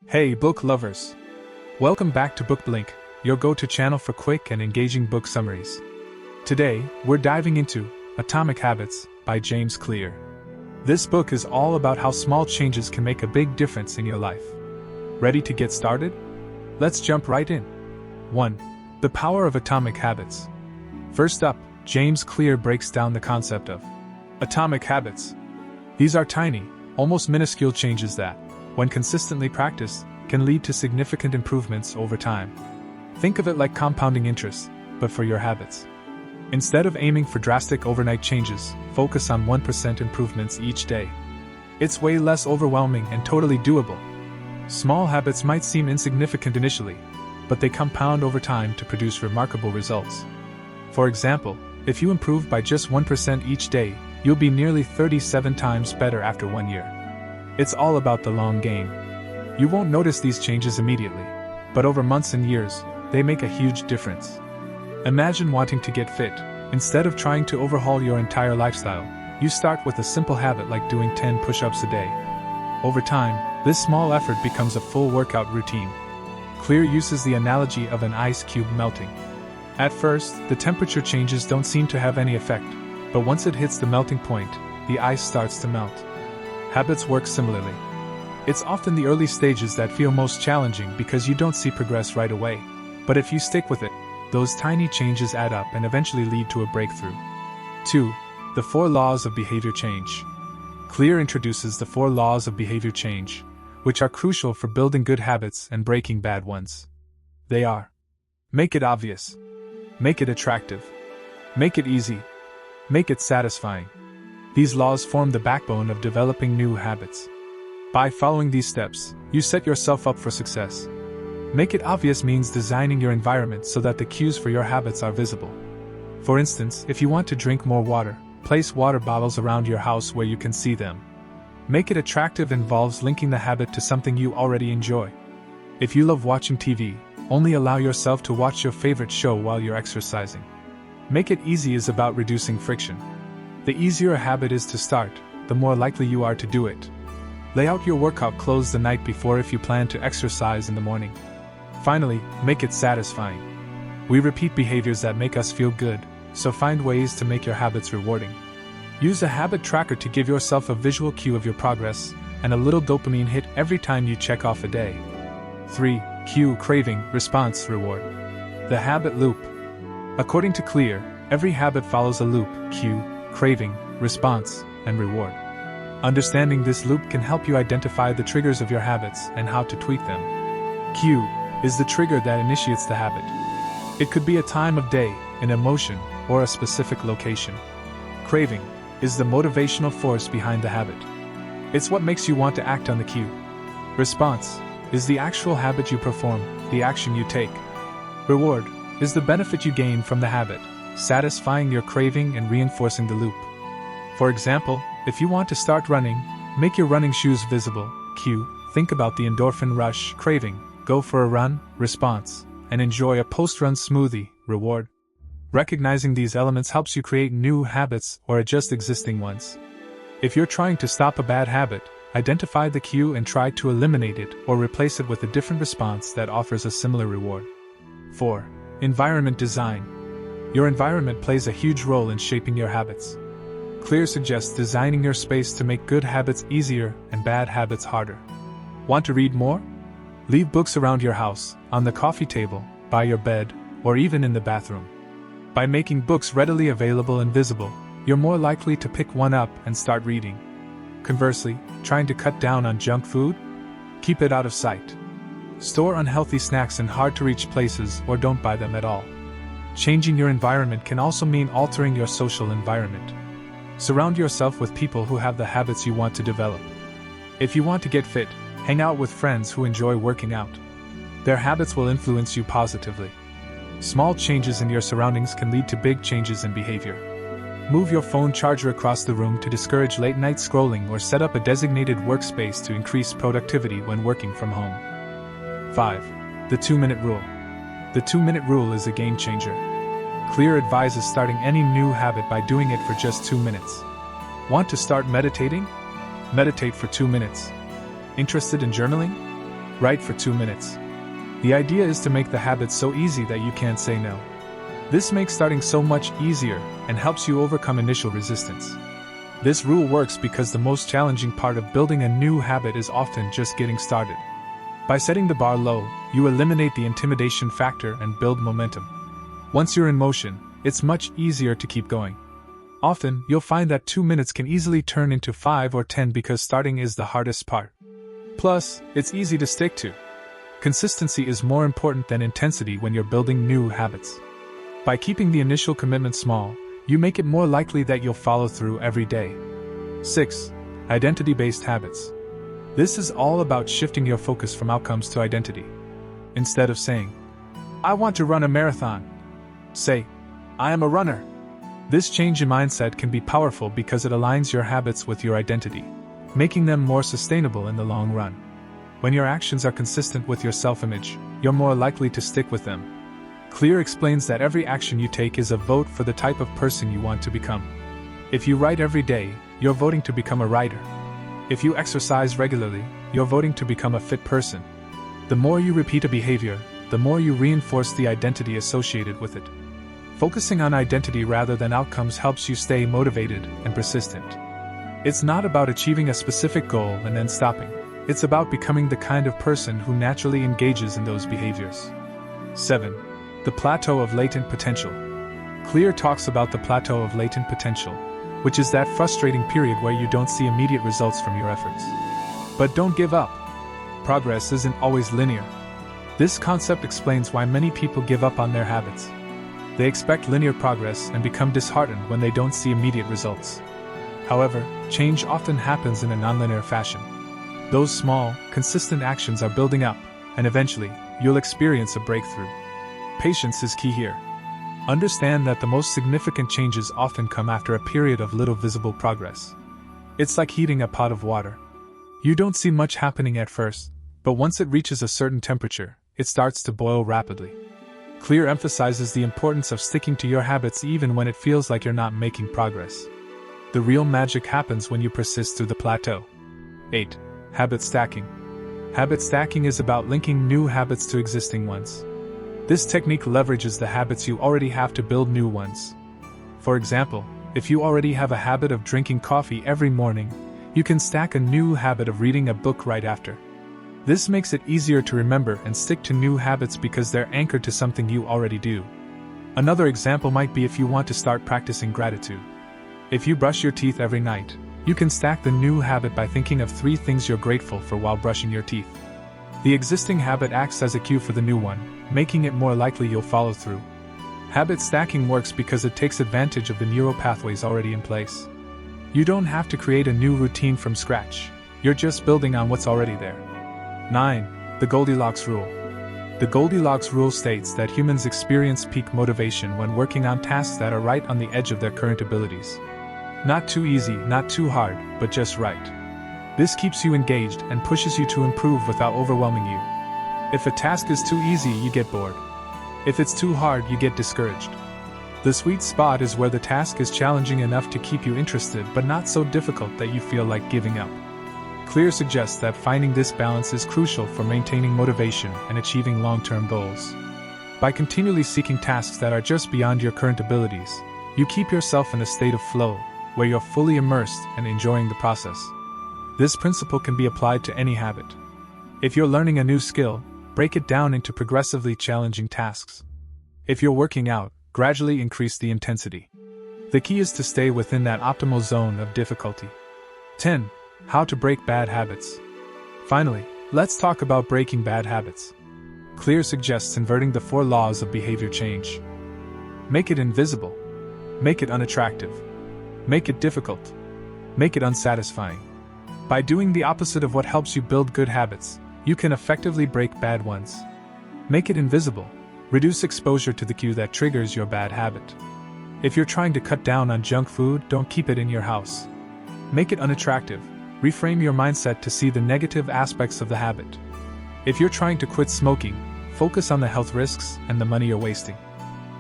Hey, book lovers! Welcome back to BookBlink, your go-to channel for quick and engaging book summaries. Today, we're diving into Atomic Habits by James Clear. This book is all about how small changes can make a big difference in your life. Ready to get started? Let's jump right in. 1. The Power of Atomic Habits. First up, James Clear breaks down the concept of atomic habits. These are tiny, almost minuscule changes that, when consistently practiced, can lead to significant improvements over time. Think of it like compounding interest, but for your habits. Instead of aiming for drastic overnight changes, focus on 1% improvements each day. It's way less overwhelming and totally doable. Small habits might seem insignificant initially, but they compound over time to produce remarkable results. For example, if you improve by just 1% each day, you'll be nearly 37 times better after 1 year. It's all about the long game. You won't notice these changes immediately, but over months and years, they make a huge difference. Imagine wanting to get fit. Instead of trying to overhaul your entire lifestyle, you start with a simple habit like doing 10 push-ups a day. Over time, this small effort becomes a full workout routine. Clear uses the analogy of an ice cube melting. At first, the temperature changes don't seem to have any effect, but once it hits the melting point, the ice starts to melt. Habits work similarly. It's often the early stages that feel most challenging because you don't see progress right away. But if you stick with it, those tiny changes add up and eventually lead to a breakthrough. 2. The 4 Laws of Behavior Change. Clear introduces the 4 laws of behavior change, which are crucial for building good habits and breaking bad ones. They are: make it obvious, make it attractive, make it easy, make it satisfying. These laws form the backbone of developing new habits. By following these steps, you set yourself up for success. Make it obvious means designing your environment so that the cues for your habits are visible. For instance, if you want to drink more water, place water bottles around your house where you can see them. Make it attractive involves linking the habit to something you already enjoy. If you love watching TV, only allow yourself to watch your favorite show while you're exercising. Make it easy is about reducing friction. The easier a habit is to start, the more likely you are to do it. Lay out your workout clothes the night before if you plan to exercise in the morning. Finally, make it satisfying. We repeat behaviors that make us feel good, so find ways to make your habits rewarding. Use a habit tracker to give yourself a visual cue of your progress, and a little dopamine hit every time you check off a day. 3. Cue, craving, response, reward. The habit loop. According to Clear, every habit follows a loop: cue, craving, response, and reward. Understanding this loop can help you identify the triggers of your habits and how to tweak them. Cue is the trigger that initiates the habit. It could be a time of day, an emotion, or a specific location. Craving is the motivational force behind the habit. It's what makes you want to act on the cue. Response is the actual habit you perform, the action you take. Reward is the benefit you gain from the habit, satisfying your craving and reinforcing the loop. For example, if you want to start running, make your running shoes visible. Cue, think about the endorphin rush. Craving, go for a run. Response, and enjoy a post-run smoothie. Reward. Recognizing these elements helps you create new habits or adjust existing ones. If you're trying to stop a bad habit, identify the cue and try to eliminate it or replace it with a different response that offers a similar reward. 4. Environment design. Your environment plays a huge role in shaping your habits. Clear suggests designing your space to make good habits easier and bad habits harder. Want to read more? Leave books around your house, on the coffee table, by your bed, or even in the bathroom. By making books readily available and visible, you're more likely to pick one up and start reading. Conversely, trying to cut down on junk food? Keep it out of sight. Store unhealthy snacks in hard-to-reach places or don't buy them at all. Changing your environment can also mean altering your social environment. Surround yourself with people who have the habits you want to develop. If you want to get fit, hang out with friends who enjoy working out. Their habits will influence you positively. Small changes in your surroundings can lead to big changes in behavior. Move your phone charger across the room to discourage late-night scrolling or set up a designated workspace to increase productivity when working from home. 5. The 2-minute rule. The 2-minute rule is a game changer. Clear advises starting any new habit by doing it for just 2 minutes. Want to start meditating? Meditate for 2 minutes. Interested in journaling? Write for 2 minutes. The idea is to make the habit so easy that you can't say no. This makes starting so much easier and helps you overcome initial resistance. This rule works because the most challenging part of building a new habit is often just getting started. By setting the bar low, you eliminate the intimidation factor and build momentum. Once you're in motion, it's much easier to keep going. Often, you'll find that 2 minutes can easily turn into 5 or 10 because starting is the hardest part. Plus, it's easy to stick to. Consistency is more important than intensity when you're building new habits. By keeping the initial commitment small, you make it more likely that you'll follow through every day. 6. Identity-based habits. This is all about shifting your focus from outcomes to identity. Instead of saying, "I want to run a marathon," say, "I am a runner." This change in mindset can be powerful because it aligns your habits with your identity, making them more sustainable in the long run. When your actions are consistent with your self-image, you're more likely to stick with them. Clear explains that every action you take is a vote for the type of person you want to become. If you write every day, you're voting to become a writer. If you exercise regularly, you're voting to become a fit person. The more you repeat a behavior, the more you reinforce the identity associated with it. Focusing on identity rather than outcomes helps you stay motivated and persistent. It's not about achieving a specific goal and then stopping. It's about becoming the kind of person who naturally engages in those behaviors. 7. The plateau of latent potential. Clear talks about the plateau of latent potential, which is that frustrating period where you don't see immediate results from your efforts. But don't give up. Progress isn't always linear. This concept explains why many people give up on their habits. They expect linear progress and become disheartened when they don't see immediate results. However, change often happens in a nonlinear fashion. Those small, consistent actions are building up, and eventually, you'll experience a breakthrough. Patience is key here. Understand that the most significant changes often come after a period of little visible progress. It's like heating a pot of water. You don't see much happening at first, but once it reaches a certain temperature, it starts to boil rapidly. Clear emphasizes the importance of sticking to your habits even when it feels like you're not making progress. The real magic happens when you persist through the plateau. 8. Habit stacking. Habit stacking is about linking new habits to existing ones. This technique leverages the habits you already have to build new ones. For example, if you already have a habit of drinking coffee every morning, you can stack a new habit of reading a book right after. This makes it easier to remember and stick to new habits because they're anchored to something you already do. Another example might be if you want to start practicing gratitude. If you brush your teeth every night, you can stack the new habit by thinking of 3 things you're grateful for while brushing your teeth. The existing habit acts as a cue for the new one, making it more likely you'll follow through. Habit stacking works because it takes advantage of the neural pathways already in place. You don't have to create a new routine from scratch, you're just building on what's already there. 9. The Goldilocks Rule. The Goldilocks Rule states that humans experience peak motivation when working on tasks that are right on the edge of their current abilities. Not too easy, not too hard, but just right. This keeps you engaged and pushes you to improve without overwhelming you. If a task is too easy, you get bored. If it's too hard, you get discouraged. The sweet spot is where the task is challenging enough to keep you interested but not so difficult that you feel like giving up. Clear suggests that finding this balance is crucial for maintaining motivation and achieving long-term goals. By continually seeking tasks that are just beyond your current abilities, you keep yourself in a state of flow, where you're fully immersed and enjoying the process. This principle can be applied to any habit. If you're learning a new skill, break it down into progressively challenging tasks. If you're working out, gradually increase the intensity. The key is to stay within that optimal zone of difficulty. 10. How to break bad habits. Finally, let's talk about breaking bad habits. Clear suggests inverting the 4 laws of behavior change. Make it invisible. Make it unattractive. Make it difficult. Make it unsatisfying. By doing the opposite of what helps you build good habits, you can effectively break bad ones. Make it invisible. Reduce exposure to the cue that triggers your bad habit. If you're trying to cut down on junk food, don't keep it in your house. Make it unattractive. Reframe your mindset to see the negative aspects of the habit. If you're trying to quit smoking, focus on the health risks and the money you're wasting.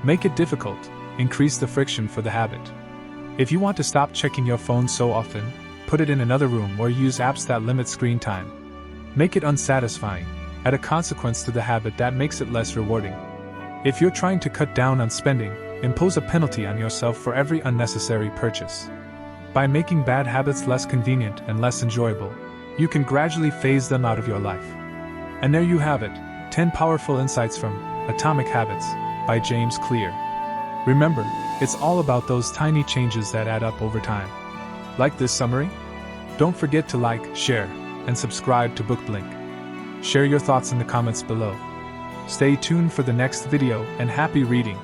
Make it difficult. Increase the friction for the habit. If you want to stop checking your phone so often, put it in another room or use apps that limit screen time. Make it unsatisfying. add a consequence to the habit that makes it less rewarding. If you're trying to cut down on spending, impose a penalty on yourself for every unnecessary purchase. By making bad habits less convenient and less enjoyable, you can gradually phase them out of your life. And there you have it, 10 powerful insights from Atomic Habits by James Clear. Remember, it's all about those tiny changes that add up over time. Like this summary? Don't forget to like, share, and subscribe to BookBlink. Share your thoughts in the comments below. Stay tuned for the next video and happy reading!